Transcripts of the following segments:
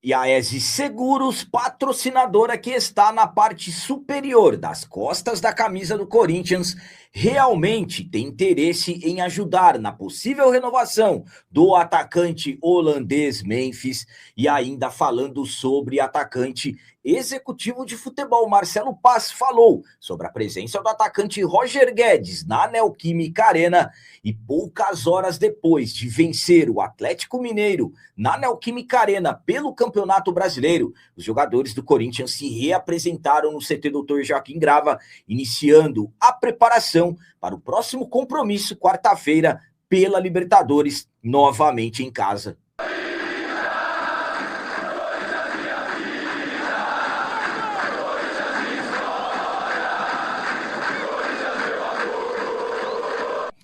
E a ESE Seguros, patrocinadora que está na parte superior das costas da camisa do Corinthians, realmente tem interesse em ajudar na possível renovação do atacante holandês Memphis e ainda falando sobre atacante executivo de futebol. Marcelo Paes falou sobre a presença do atacante Roger Guedes na Neoquímica Arena e poucas horas depois de vencer o Atlético Mineiro na Neoquímica Arena pelo Campeonato Brasileiro, os jogadores do Corinthians se reapresentaram no CT Dr. Joaquim Grava, iniciando a preparação para o próximo compromisso, quarta-feira, pela Libertadores, novamente em casa.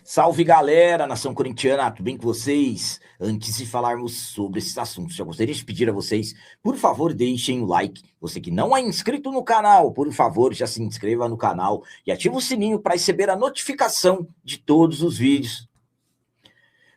Salve galera, nação corintiana, tudo bem com vocês? Antes de falarmos sobre esses assuntos, já gostaria de pedir a vocês, por favor, deixem o like. Você que não é inscrito no canal, por favor, já se inscreva no canal e ative o sininho para receber a notificação de todos os vídeos.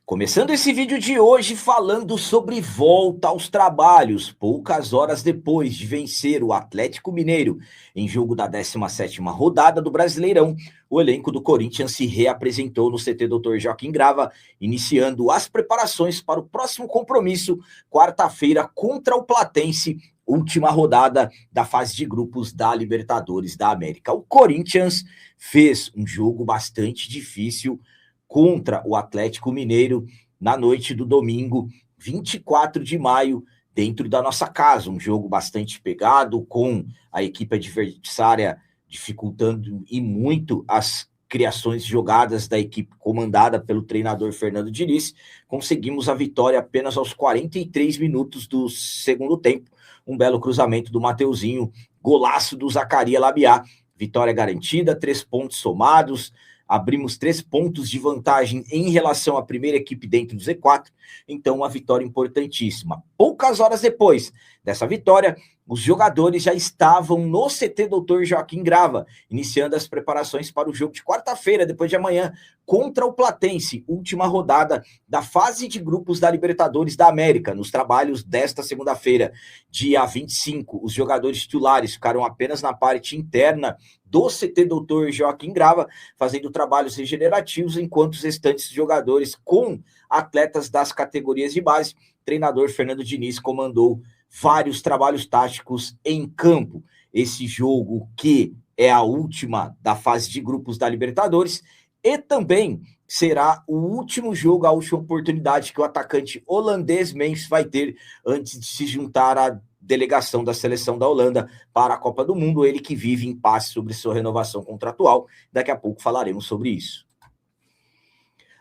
Começando esse vídeo de hoje falando sobre volta aos trabalhos, poucas horas depois de vencer o Atlético Mineiro em jogo da 17ª rodada do Brasileirão, o elenco do Corinthians se reapresentou no CT Dr. Joaquim Grava, iniciando as preparações para o próximo compromisso, quarta-feira, contra o Platense, última rodada da fase de grupos da Libertadores da América. O Corinthians fez um jogo bastante difícil contra o Atlético Mineiro na noite do domingo, 24 de maio, dentro da nossa casa. Um jogo bastante pegado, com a equipe adversária dificultando e muito as criações jogadas da equipe comandada pelo treinador Fernando Diniz. Conseguimos a vitória apenas aos 43 minutos do segundo tempo. Um belo cruzamento do Mateuzinho, golaço do Zacarias Labiá. Vitória garantida, 3 pontos somados. Abrimos 3 pontos de vantagem em relação à primeira equipe dentro do Z4, então uma vitória importantíssima. Poucas horas depois dessa vitória, os jogadores já estavam no CT Dr. Joaquim Grava, iniciando as preparações para o jogo de quarta-feira, depois de amanhã, contra o Platense, última rodada da fase de grupos da Libertadores da América. Nos trabalhos desta segunda-feira, dia 25, os jogadores titulares ficaram apenas na parte interna do CT Dr. Joaquim Grava, fazendo trabalhos regenerativos, enquanto os restantes jogadores com atletas das categorias de base, treinador Fernando Diniz comandou vários trabalhos táticos em campo. Esse jogo que é a última da fase de grupos da Libertadores e também será o último jogo, a última oportunidade que o atacante holandês Memphis vai ter antes de se juntar à delegação da seleção da Holanda para a Copa do Mundo, ele que vive em impasse sobre sua renovação contratual. Daqui a pouco falaremos sobre isso.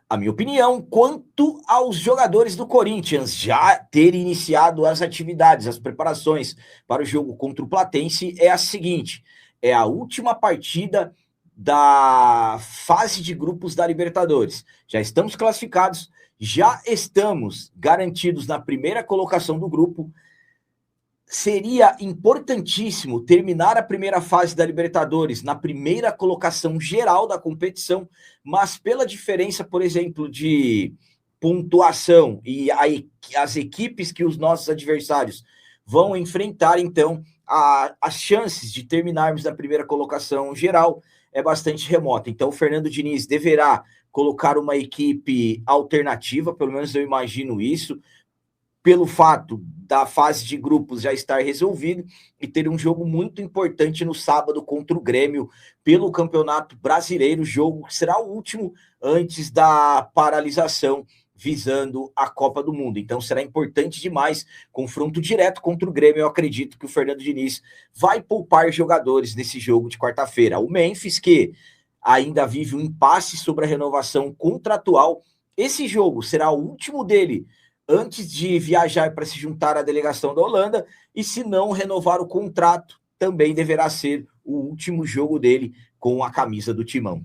A minha opinião quanto aos jogadores do Corinthians já terem iniciado as atividades, as preparações para o jogo contra o Platense é a seguinte: é a última partida da fase de grupos da Libertadores. Já estamos classificados, já estamos garantidos na primeira colocação do grupo. Seria importantíssimo terminar a primeira fase da Libertadores na primeira colocação geral da competição, mas pela diferença, por exemplo, de pontuação e as equipes que os nossos adversários vão enfrentar, então as chances de terminarmos na primeira colocação geral é bastante remota. Então o Fernando Diniz deverá colocar uma equipe alternativa, pelo menos eu imagino isso, pelo fato da fase de grupos já estar resolvido e ter um jogo muito importante no sábado contra o Grêmio pelo Campeonato Brasileiro, jogo que será o último antes da paralisação visando a Copa do Mundo. Então será importante demais, confronto direto contra o Grêmio. Eu acredito que o Fernando Diniz vai poupar jogadores nesse jogo de quarta-feira. O Memphis, que ainda vive um impasse sobre a renovação contratual, esse jogo será o último dele antes de viajar para se juntar à delegação da Holanda, e se não renovar o contrato, também deverá ser o último jogo dele com a camisa do Timão.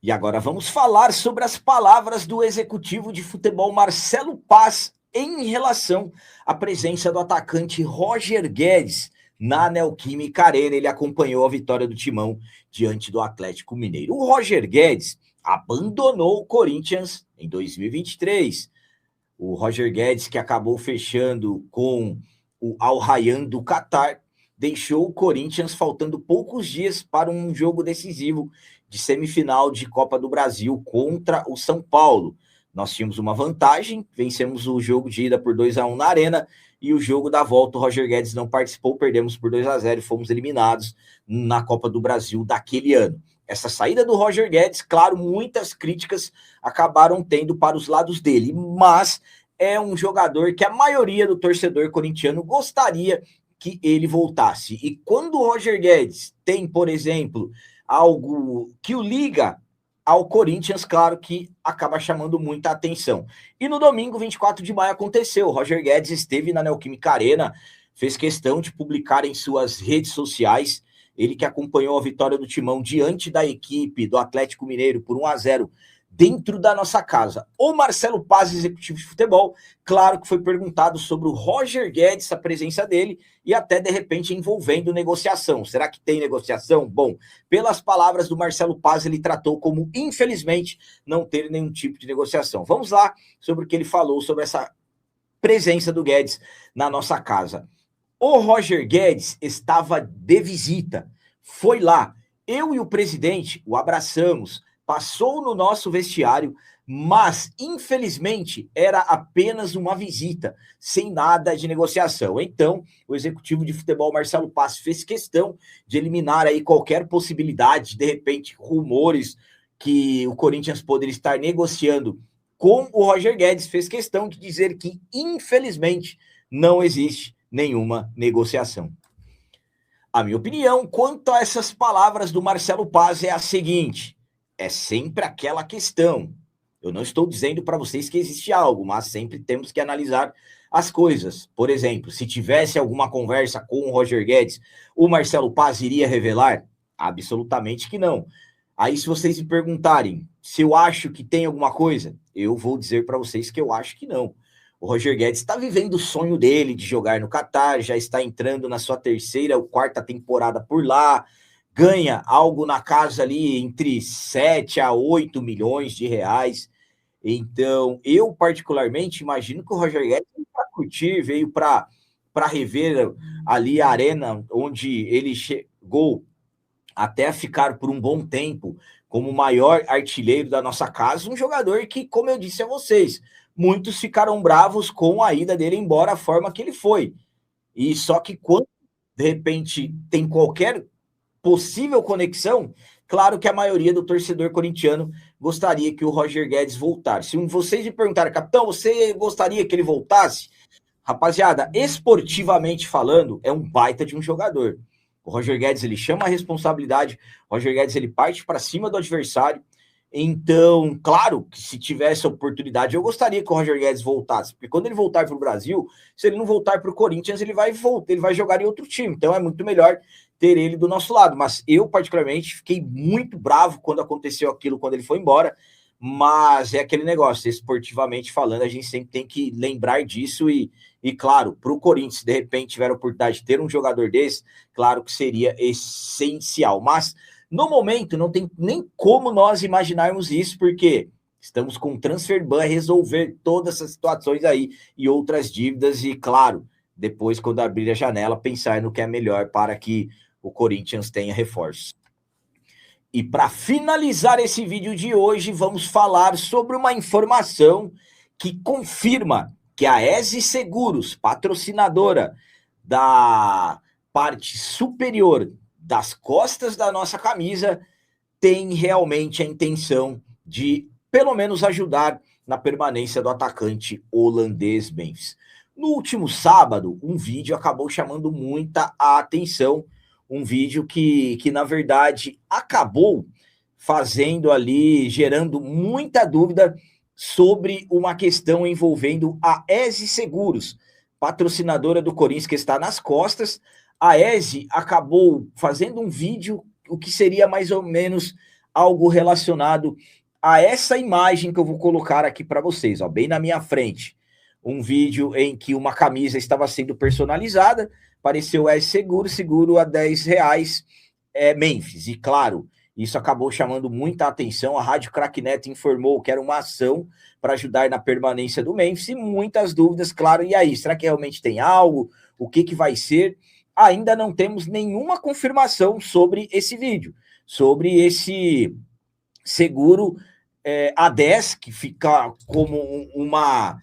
E agora vamos falar sobre as palavras do executivo de futebol Marcelo Paes em relação à presença do atacante Roger Guedes na Neoquímica Arena. Ele acompanhou a vitória do Timão diante do Atlético Mineiro. O Roger Guedes abandonou o Corinthians em 2023, O Roger Guedes, que acabou fechando com o Al Rayyan do Catar, deixou o Corinthians faltando poucos dias para um jogo decisivo de semifinal de Copa do Brasil contra o São Paulo. Nós tínhamos uma vantagem, vencemos o jogo de ida por 2-1 na Arena, e o jogo da volta o Roger Guedes não participou, perdemos por 2-0 e fomos eliminados na Copa do Brasil daquele ano. Essa saída do Roger Guedes, claro, muitas críticas acabaram tendo para os lados dele, mas é um jogador que a maioria do torcedor corintiano gostaria que ele voltasse. E quando o Roger Guedes tem, por exemplo, algo que o liga ao Corinthians, claro que acaba chamando muita atenção. E no domingo, 24 de maio, aconteceu. O Roger Guedes esteve na Neoquímica Arena, fez questão de publicar em suas redes sociais, ele que acompanhou a vitória do Timão diante da equipe do Atlético Mineiro por 1-0 dentro da nossa casa. O Marcelo Paz, executivo de futebol, claro que foi perguntado sobre o Roger Guedes, a presença dele, e até, de repente, envolvendo negociação. Será que tem negociação? Bom, pelas palavras do Marcelo Paz, ele tratou como, infelizmente, não ter nenhum tipo de negociação. Vamos lá sobre o que ele falou sobre essa presença do Guedes na nossa casa. O Roger Guedes estava de visita, foi lá. Eu e o presidente o abraçamos, passou no nosso vestiário, mas, infelizmente, era apenas uma visita, sem nada de negociação. Então, o executivo de futebol, Marcelo Paz, fez questão de eliminar aí qualquer possibilidade, de repente, rumores que o Corinthians poderia estar negociando com o Roger Guedes, fez questão de dizer que, infelizmente, não existe nenhuma negociação. A minha opinião quanto a essas palavras do Marcelo Paz é a seguinte: é sempre aquela questão. Eu não estou dizendo para vocês que existe algo, mas sempre temos que analisar as coisas. Por exemplo, se tivesse alguma conversa com o Roger Guedes, o Marcelo Paz iria revelar? Absolutamente que não. Aí, se vocês me perguntarem se eu acho que tem alguma coisa, eu vou dizer para vocês que eu acho que não. O Roger Guedes está vivendo o sonho dele de jogar no Catar, já está entrando na sua terceira ou quarta temporada por lá, ganha algo na casa ali entre 7 a 8 milhões de reais. Então, eu particularmente imagino que o Roger Guedes veio para curtir, veio para rever ali a arena onde ele chegou até ficar por um bom tempo como o maior artilheiro da nossa casa, um jogador que, como eu disse a vocês, muitos ficaram bravos com a ida dele embora, a forma que ele foi. E só que quando, de repente, tem qualquer possível conexão, claro que a maioria do torcedor corintiano gostaria que o Roger Guedes voltasse. Se vocês me perguntarem, capitão, você gostaria que ele voltasse? Rapaziada, esportivamente falando, é um baita de um jogador. O Roger Guedes, ele chama a responsabilidade, o Roger Guedes, ele parte para cima do adversário. Então, claro que se tivesse a oportunidade, eu gostaria que o Roger Guedes voltasse, porque quando ele voltar para o Brasil, se ele não voltar para o Corinthians, ele vai jogar em outro time. Então, é muito melhor ter ele do nosso lado. Mas eu, particularmente, fiquei muito bravo quando aconteceu aquilo, quando ele foi embora. Mas é aquele negócio, esportivamente falando, a gente sempre tem que lembrar disso e claro, para o Corinthians, se de repente tiver a oportunidade de ter um jogador desse, claro que seria essencial. Mas, no momento, não tem nem como nós imaginarmos isso, porque estamos com o transfer ban a resolver todas essas situações aí e outras dívidas e, claro, depois, quando abrir a janela, pensar no que é melhor para que o Corinthians tenha reforços. E para finalizar esse vídeo de hoje, vamos falar sobre uma informação que confirma que a ESE Seguros, patrocinadora da parte superior das costas da nossa camisa, tem realmente a intenção de, pelo menos, ajudar na permanência do atacante holandês Memphis. No último sábado, um vídeo acabou chamando muita atenção, um vídeo que na verdade, acabou fazendo ali, gerando muita dúvida sobre uma questão envolvendo a ESE Seguros, patrocinadora do Corinthians, que está nas costas. A ESE acabou fazendo um vídeo, o que seria mais ou menos algo relacionado a essa imagem que eu vou colocar aqui para vocês, ó, bem na minha frente. Um vídeo em que uma camisa estava sendo personalizada, apareceu ESE Seguro, seguro a R$10, Memphis. E claro, Isso acabou chamando muita atenção. A Rádio Cracknet informou que era uma ação para ajudar na permanência do Memphis e muitas dúvidas, claro. E aí, será que realmente tem algo? O que vai ser? Ainda não temos nenhuma confirmação sobre esse vídeo, sobre esse seguro A10, que fica como uma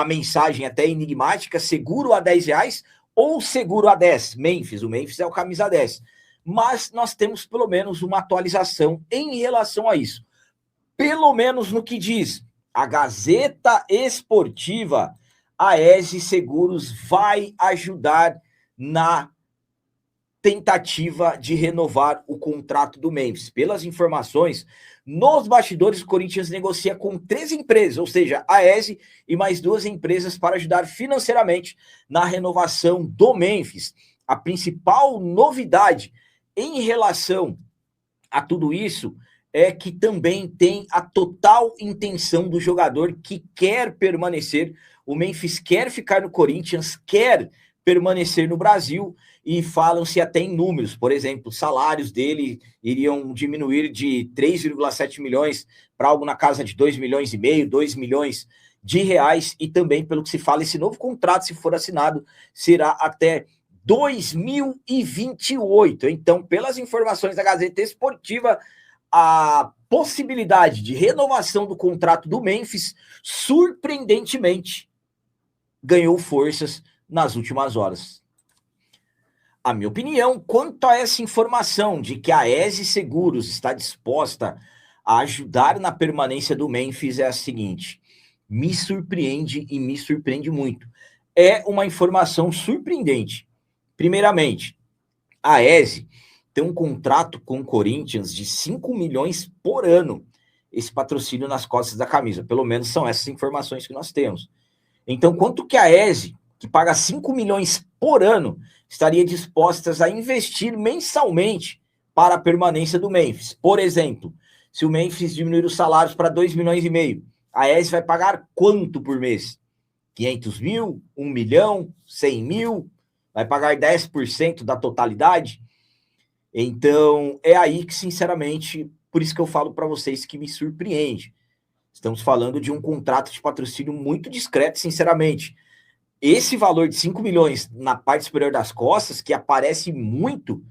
mensagem até enigmática, seguro a R$10 ou seguro A10, Memphis. O Memphis é o camisa 10. Mas nós temos pelo menos uma atualização em relação a isso. Pelo menos no que diz a Gazeta Esportiva, a ESE Seguros vai ajudar na tentativa de renovar o contrato do Memphis. Pelas informações, nos bastidores, o Corinthians negocia com 3 empresas, ou seja, a ESE e mais 2 empresas para ajudar financeiramente na renovação do Memphis. A principal novidade em relação a tudo isso é que também tem a total intenção do jogador que quer permanecer. O Memphis quer ficar no Corinthians, quer permanecer no Brasil, e falam-se até em números. Por exemplo, os salários dele iriam diminuir de 3,7 milhões para algo na casa de 2,5 milhões, 2 milhões de reais, e também, pelo que se fala, esse novo contrato, se for assinado, será até 2028. Então, pelas informações da Gazeta Esportiva, a possibilidade de renovação do contrato do Memphis, surpreendentemente, ganhou forças nas últimas horas. A minha opinião quanto a essa informação de que a ESE Seguros está disposta a ajudar na permanência do Memphis é a seguinte: me surpreende e me surpreende muito. É uma informação surpreendente. Primeiramente, a ESE tem um contrato com o Corinthians de 5 milhões por ano, esse patrocínio nas costas da camisa. Pelo menos são essas informações que nós temos. Então, quanto que a ESE, que paga 5 milhões por ano, estaria disposta a investir mensalmente para a permanência do Memphis? Por exemplo, se o Memphis diminuir os salários para 2,5 milhões, a ESE vai pagar quanto por mês? 500 mil? 1 milhão? 100 mil? Vai pagar 10% da totalidade? Então, é aí que, sinceramente, por isso que eu falo para vocês que me surpreende. Estamos falando de um contrato de patrocínio muito discreto, sinceramente. Esse valor de 5 milhões na parte superior das costas, que aparece muito,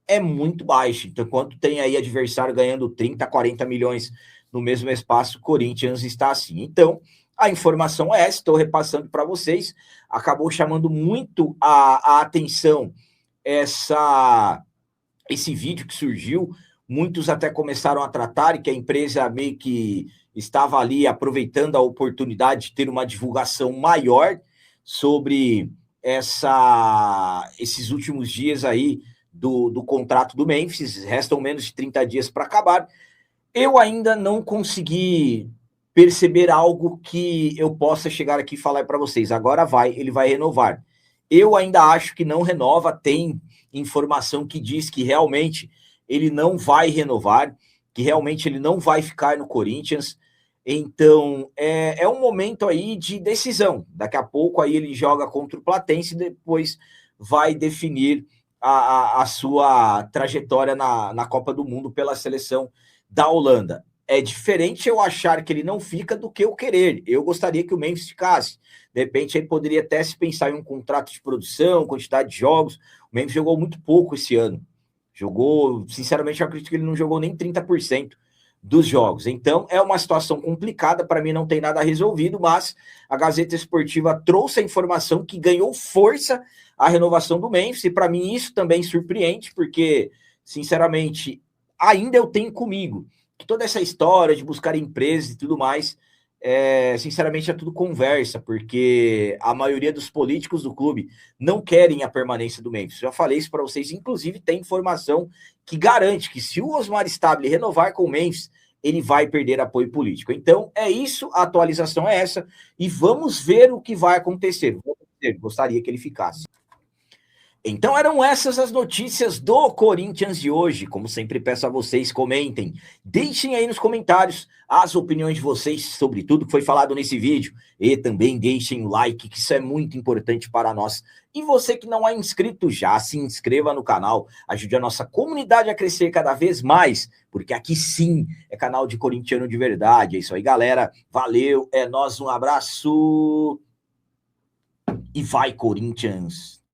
é muito baixo. Então, enquanto tem aí adversário ganhando 30, 40 milhões no mesmo espaço, o Corinthians está assim. Então, a informação é essa, estou repassando para vocês. Acabou chamando muito a atenção esse vídeo que surgiu. Muitos até começaram a tratar, e que a empresa meio que estava ali aproveitando a oportunidade de ter uma divulgação maior sobre esses últimos dias aí do contrato do Memphis. Restam menos de 30 dias para acabar. Eu ainda não consegui perceber algo que eu possa chegar aqui e falar para vocês. Agora ele vai renovar. Eu ainda acho que não renova. Tem informação que diz que realmente ele não vai renovar, que realmente ele não vai ficar no Corinthians. Então, é um momento aí de decisão. Daqui a pouco aí ele joga contra o Platense e depois vai definir a sua trajetória na Copa do Mundo pela seleção da Holanda. É diferente eu achar que ele não fica do que eu querer. Eu gostaria que o Memphis ficasse. De repente, aí poderia até se pensar em um contrato de produção, quantidade de jogos. O Memphis jogou muito pouco esse ano. Sinceramente, eu acredito que ele não jogou nem 30% dos jogos. Então, é uma situação complicada. Para mim, não tem nada resolvido, mas a Gazeta Esportiva trouxe a informação que ganhou força a renovação do Memphis, e para mim isso também surpreende, porque, sinceramente, ainda eu tenho comigo que toda essa história de buscar empresas e tudo mais, sinceramente, é tudo conversa, porque a maioria dos políticos do clube não querem a permanência do Memphis. Já falei isso para vocês, inclusive tem informação que garante que se o Osmar Stabile renovar com o Memphis, ele vai perder apoio político. Então, é isso, a atualização é essa, e vamos ver o que vai acontecer. Gostaria que ele ficasse. Então eram essas as notícias do Corinthians de hoje. Como sempre peço a vocês, comentem. Deixem aí nos comentários as opiniões de vocês sobre tudo que foi falado nesse vídeo. E também deixem o like, que isso é muito importante para nós. E você que não é inscrito já, se inscreva no canal. Ajude a nossa comunidade a crescer cada vez mais. Porque aqui sim é canal de corintiano de verdade. É isso aí, galera. Valeu, é nóis, um abraço. E vai, Corinthians!